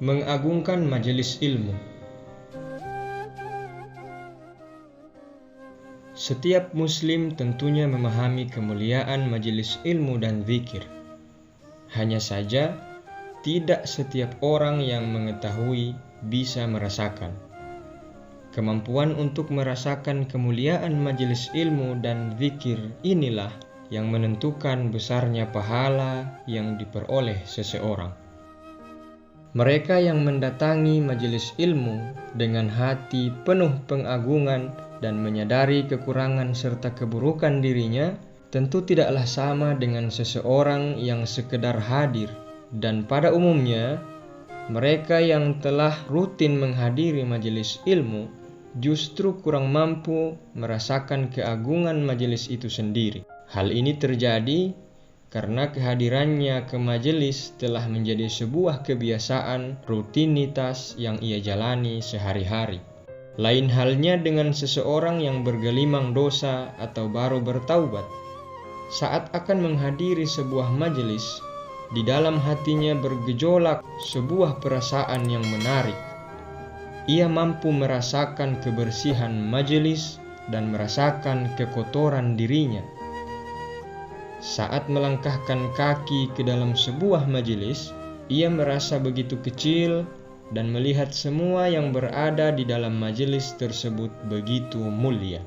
Mengagungkan majelis ilmu. Setiap muslim tentunya memahami kemuliaan majelis ilmu dan zikir. Hanya saja, tidak setiap orang yang mengetahui bisa merasakan. Kemampuan untuk merasakan kemuliaan majelis ilmu dan zikir inilah yang menentukan besarnya pahala yang diperoleh seseorang. Mereka yang mendatangi majelis ilmu dengan hati penuh pengagungan dan menyadari kekurangan serta keburukan dirinya tentu tidaklah sama dengan seseorang yang sekedar hadir, dan pada umumnya mereka yang telah rutin menghadiri majelis ilmu justru kurang mampu merasakan keagungan majelis itu sendiri. Hal ini terjadi karena kehadirannya ke majelis telah menjadi sebuah kebiasaan rutinitas yang ia jalani sehari-hari. Lain halnya dengan seseorang yang bergelimang dosa atau baru bertaubat. Saat akan menghadiri sebuah majelis, di dalam hatinya bergejolak sebuah perasaan yang menarik. Ia mampu merasakan kebersihan majelis dan merasakan kekotoran dirinya. Saat melangkahkan kaki ke dalam sebuah majelis, ia merasa begitu kecil dan melihat semua yang berada di dalam majelis tersebut begitu mulia.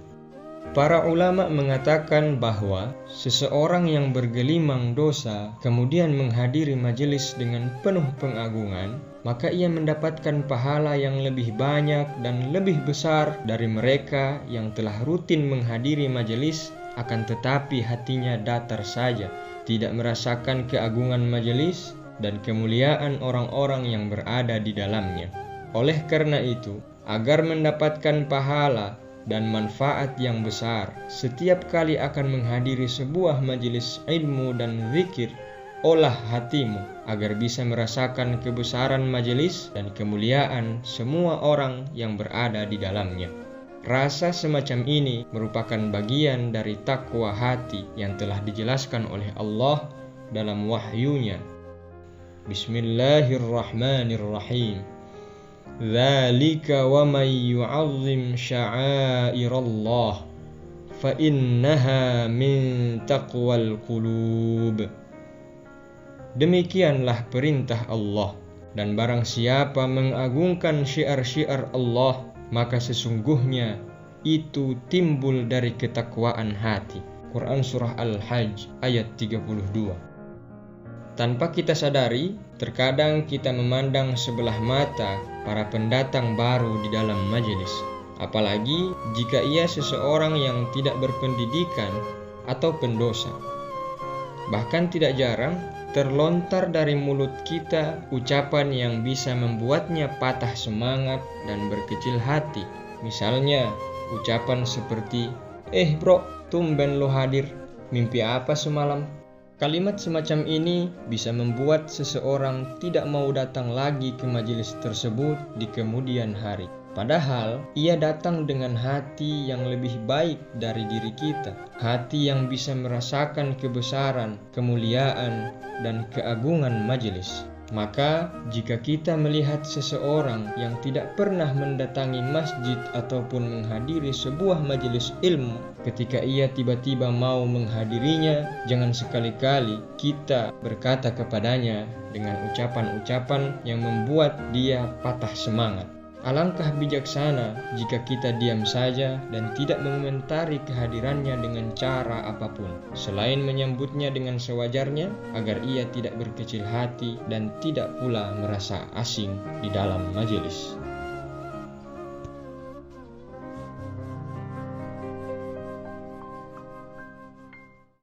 Para ulama mengatakan bahwa seseorang yang bergelimang dosa kemudian menghadiri majelis dengan penuh pengagungan, maka ia mendapatkan pahala yang lebih banyak dan lebih besar dari mereka yang telah rutin menghadiri majelis akan tetapi hatinya datar saja, tidak merasakan keagungan majelis dan kemuliaan orang-orang yang berada di dalamnya. Oleh karena itu, agar mendapatkan pahala dan manfaat yang besar setiap kali akan menghadiri sebuah majelis ilmu dan zikir, olah hatimu agar bisa merasakan kebesaran majelis dan kemuliaan semua orang yang berada di dalamnya. Rasa semacam ini merupakan bagian dari takwa hati yang telah dijelaskan oleh Allah dalam wahyunya. Bismillahirrahmanirrahim. Dzalika wa may yu'azzim sya'airallah fa innaha min taqwal qulub. Demikianlah perintah Allah, dan barang siapa mengagungkan syiar-syiar Allah, maka sesungguhnya itu timbul dari ketakwaan hati. Quran Surah Al-Hajj ayat 32. Tanpa kita sadari, terkadang kita memandang sebelah mata para pendatang baru di dalam majelis. Apalagi jika ia seseorang yang tidak berpendidikan atau pendosa. Bahkan tidak jarang terlontar dari mulut kita ucapan yang bisa membuatnya patah semangat dan berkecil hati. Misalnya, ucapan seperti, bro, tumben lo hadir, mimpi apa semalam? Kalimat semacam ini bisa membuat seseorang tidak mau datang lagi ke majelis tersebut di kemudian hari. Padahal ia datang dengan hati yang lebih baik dari diri kita, hati yang bisa merasakan kebesaran, kemuliaan, dan keagungan majelis. Maka jika kita melihat seseorang yang tidak pernah mendatangi masjid ataupun menghadiri sebuah majelis ilmu, ketika ia tiba-tiba mau menghadirinya, jangan sekali-kali kita berkata kepadanya dengan ucapan-ucapan yang membuat dia patah semangat. Alangkah bijaksana jika kita diam saja dan tidak mengomentari kehadirannya dengan cara apapun, selain menyambutnya dengan sewajarnya agar ia tidak berkecil hati dan tidak pula merasa asing di dalam majelis.